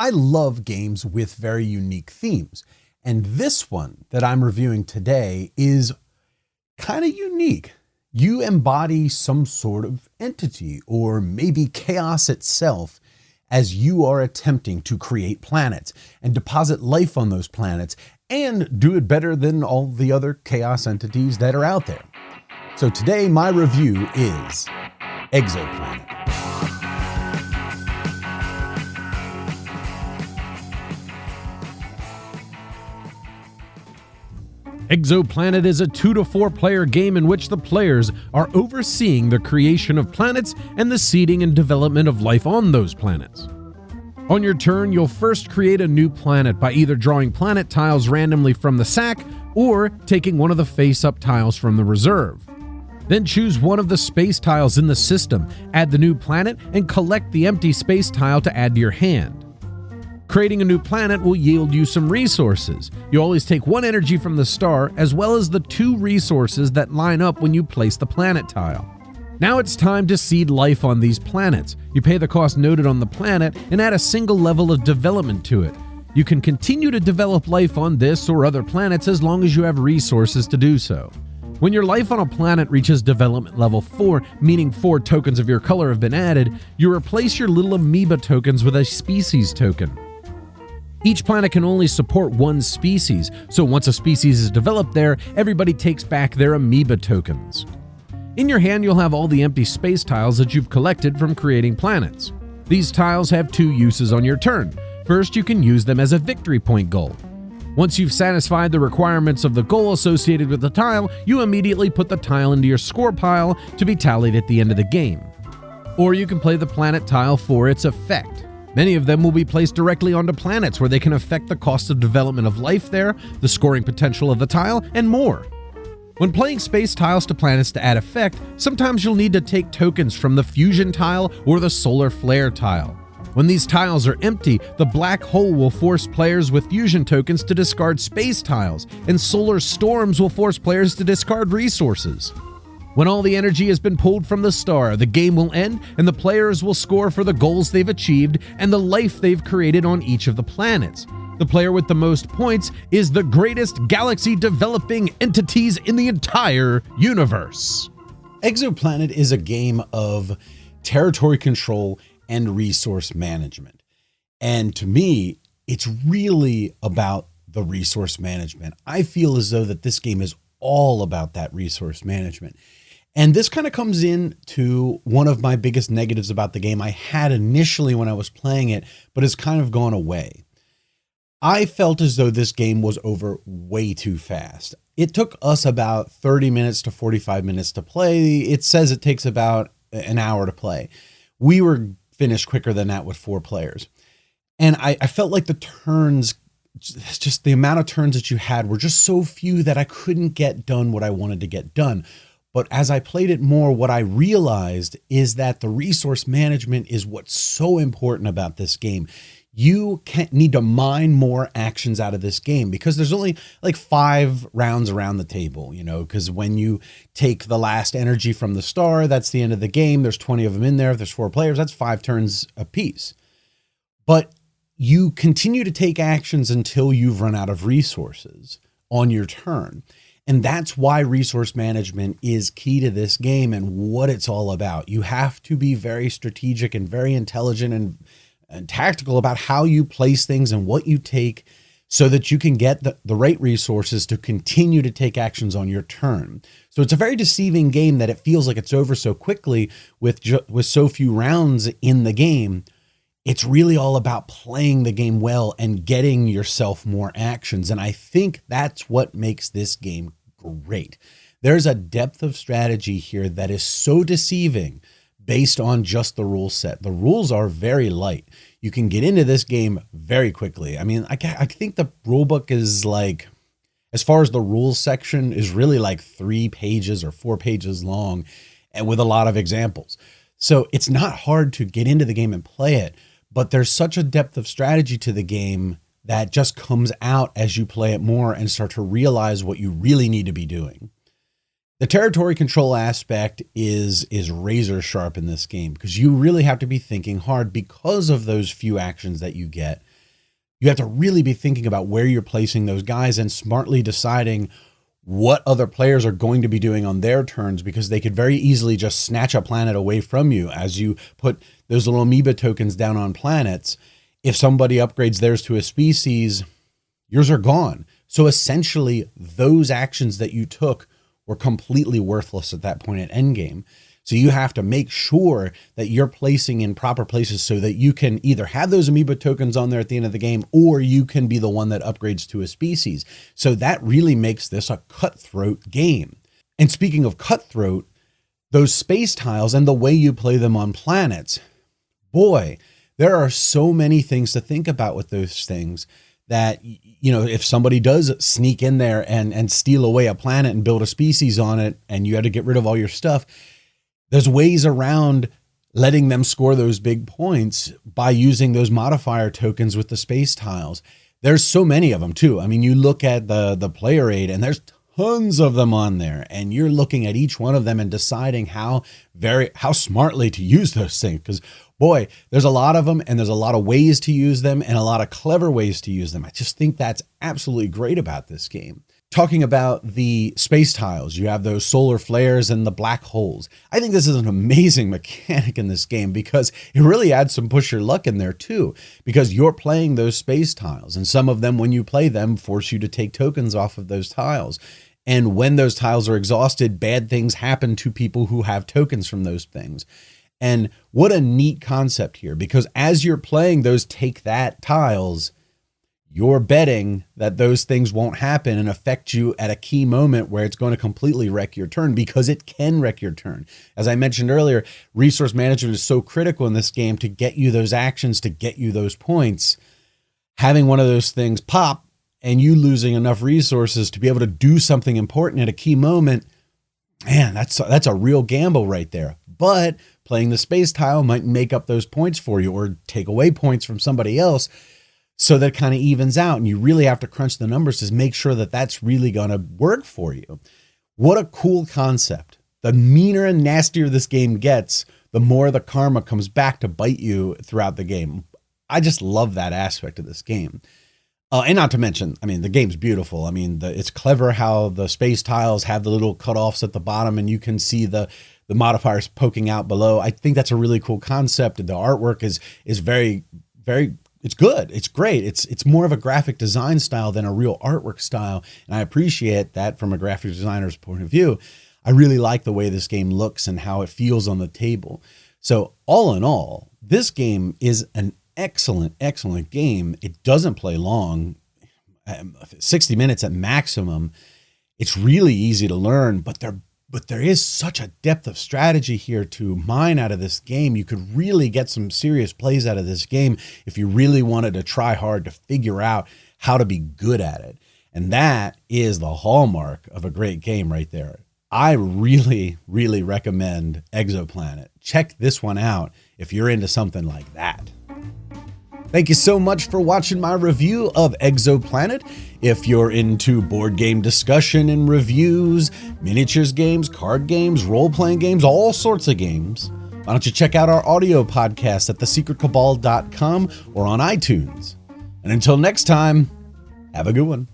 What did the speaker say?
I love games with very unique themes, and this one that I'm reviewing today is kind of unique. You embody some sort of entity, or maybe chaos itself, as you are attempting to create planets and deposit life on those planets and do it better than all the other chaos entities that are out there. So today my review is Exoplanet. Exoplanet is a 2 to 4 player game in which the players are overseeing the creation of planets and the seeding and development of life on those planets. On your turn, you'll first create a new planet by either drawing planet tiles randomly from the sack or taking one of the face-up tiles from the reserve. Then choose one of the space tiles in the system, add the new planet, and collect the empty space tile to add to your hand. Creating a new planet will yield you some resources. You always take one energy from the star, as well as the 2 resources that line up when you place the planet tile. Now it's time to seed life on these planets. You pay the cost noted on the planet and add a single level of development to it. You can continue to develop life on this or other planets as long as you have resources to do so. When your life on a planet reaches development level 4, meaning 4 tokens of your color have been added, you replace your little amoeba tokens with a species token. Each planet can only support one species, so once a species is developed there, everybody takes back their amoeba tokens. In your hand, you'll have all the empty space tiles that you've collected from creating planets. These tiles have 2 uses on your turn. First, you can use them as a victory point goal. Once you've satisfied the requirements of the goal associated with the tile, you immediately put the tile into your score pile to be tallied at the end of the game. Or you can play the planet tile for its effect. Many of them will be placed directly onto planets where they can affect the cost of development of life there, the scoring potential of the tile, and more. When playing space tiles to planets to add effect, sometimes you'll need to take tokens from the fusion tile or the solar flare tile. When these tiles are empty, the black hole will force players with fusion tokens to discard space tiles, and solar storms will force players to discard resources. When all the energy has been pulled from the star, the game will end and the players will score for the goals they've achieved and the life they've created on each of the planets. The player with the most points is the greatest galaxy-developing entities in the entire universe. Exoplanet is a game of territory control and resource management. And to me, it's really about the resource management. I feel as though that this game is all about that resource management. And this kind of comes into one of my biggest negatives about the game I had initially when I was playing it, but has kind of gone away. I felt as though this game was over way too fast. It took us about 30 minutes to 45 minutes to play. It says it takes about an hour to play. We were finished quicker than that with 4 players. And I felt like the turns, just the amount of turns that you had were just so few that I couldn't get done what I wanted to get done. But as I played it more, what I realized is that the resource management is what's so important about this game. You need to mine more actions out of this game because there's only like 5 rounds around the table, because when you take the last energy from the star, that's the end of the game. There's 20 of them in there. If there's 4 players, that's 5 turns apiece. But you continue to take actions until you've run out of resources on your turn. And that's why resource management is key to this game and what it's all about. You have to be very strategic and very intelligent and tactical about how you place things and what you take so that you can get the right resources to continue to take actions on your turn. So it's a very deceiving game that it feels like it's over so quickly with so few rounds in the game. It's really all about playing the game well and getting yourself more actions. And I think that's what makes this game great. There's a depth of strategy here that is so deceiving based on just the rule set. The rules are very light. You can get into this game very quickly. I mean, I think the rule book is like, as far as the rules section, is really like 3 pages or 4 pages long and with a lot of examples. So it's not hard to get into the game and play it, but there's such a depth of strategy to the game that just comes out as you play it more and start to realize what you really need to be doing. The territory control aspect is razor sharp in this game because you really have to be thinking hard because of those few actions that you get. You have to really be thinking about where you're placing those guys and smartly deciding what other players are going to be doing on their turns, because they could very easily just snatch a planet away from you as you put those little amoeba tokens down on planets. If somebody upgrades theirs to a species, yours are gone. So essentially, those actions that you took were completely worthless at that point at endgame. So you have to make sure that you're placing in proper places so that you can either have those amoeba tokens on there at the end of the game, or you can be the one that upgrades to a species. So that really makes this a cutthroat game. And speaking of cutthroat, those space tiles and the way you play them on planets, boy, there are so many things to think about with those things that, you know, if somebody does sneak in there and steal away a planet and build a species on it, and you had to get rid of all your stuff, there's ways around letting them score those big points by using those modifier tokens with the space tiles. There's so many of them too. I mean, you look at the player aid and there's tons of them on there, and you're looking at each one of them and deciding how smartly to use those things. Because boy, there's a lot of them, and there's a lot of ways to use them and a lot of clever ways to use them. I just think that's absolutely great about this game. Talking about the space tiles, you have those solar flares and the black holes. I think this is an amazing mechanic in this game, because it really adds some push your luck in there too, because you're playing those space tiles, and some of them, when you play them, force you to take tokens off of those tiles. And when those tiles are exhausted, bad things happen to people who have tokens from those things. And what a neat concept here, because as you're playing those take that tiles, you're betting that those things won't happen and affect you at a key moment where it's going to completely wreck your turn, because it can wreck your turn. As I mentioned earlier, resource management is so critical in this game to get you those actions, to get you those points. Having one of those things pop and you losing enough resources to be able to do something important at a key moment, man, that's a real gamble right there. But playing the space tile might make up those points for you, or take away points from somebody else, so that kind of evens out. And you really have to crunch the numbers to make sure that that's really going to work for you. What a cool concept. The meaner and nastier this game gets, the more the karma comes back to bite you throughout the game. I just love that aspect of this game. And not to mention, I mean, the game's beautiful. I mean, it's clever how the space tiles have the little cutoffs at the bottom, and you can see the modifiers poking out below. I think that's a really cool concept. The artwork is very, very, it's good. It's great. It's more of a graphic design style than a real artwork style. And I appreciate that from a graphic designer's point of view. I really like the way this game looks and how it feels on the table. So all in all, this game is an excellent, excellent game. It doesn't play long, 60 minutes at maximum. It's really easy to learn, but there is such a depth of strategy here to mine out of this game. You could really get some serious plays out of this game if you really wanted to try hard to figure out how to be good at it. And that is the hallmark of a great game right there. I really, really recommend Exoplanet. Check this one out if you're into something like that. Thank you so much for watching my review of Exoplanet. If you're into board game discussion and reviews, miniatures games, card games, role-playing games, all sorts of games, why don't you check out our audio podcast at thesecretcabal.com or on iTunes. And until next time, have a good one.